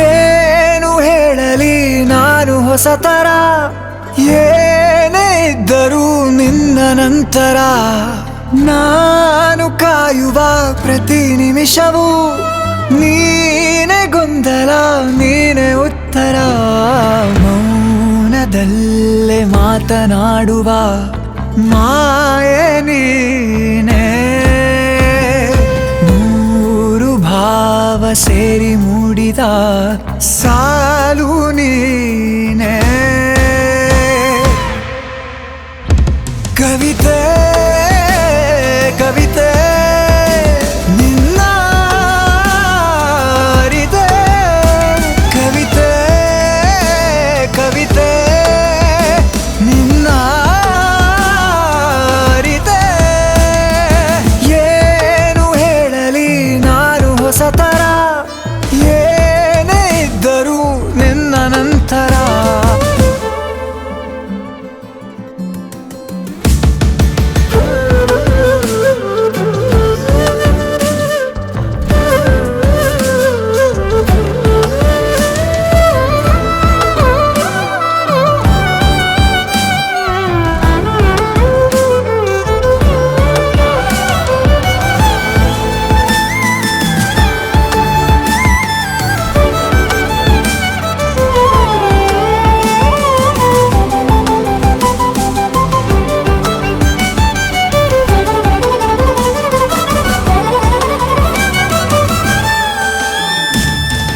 ಏನು ಹೇಳಲಿ ನಾನು ಹೊಸತರ, ಏನೇ ಇದ್ದರೂ ನಿನ್ನ ನಂತರ ನಾನು ಕಾಯುವ ಪ್ರತಿ ನಿಮಿಷವೂ ನೀನೆ ಗೊಂದಲ ನೀನೆ ಉತ್ತರ. ಮೌನದಲ್ಲೇ ಮಾತನಾಡುವ ಮಾಯೆ ನೀನೆ, ನೂರು ಭಾವ ಸೇರಿ ಮೂಡಿದ ಸಾಲು ನೀನೆ. ಕವಿತೆ ಕವಿತೆ ನಿನ್ನ ಅರಿತೆ, ಕವಿತೆ ಕವಿತೆ ನಿನ್ನ ಅರಿತೆ. ಏನು ಹೇಳಲಿ ನಾನು ಹೊಸತರ, ಏನೇ ಇದ್ದರೂ ನಿನ್ನ ನಂತರ.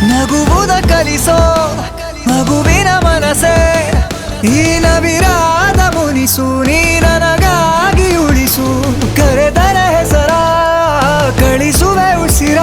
ನಗುವುದ ಕಲಿಸೋ ಮಗುವಿನ ಮನಸೆ, ಈ ನವಿರಾದ ಮುನಿಸು ನೀ ನನಗಾಗಿ ಉಳಿಸು. ಕರೆದರೆ ಹೆಸರ ಕಳಿಸುವೆ ಉಸಿರ.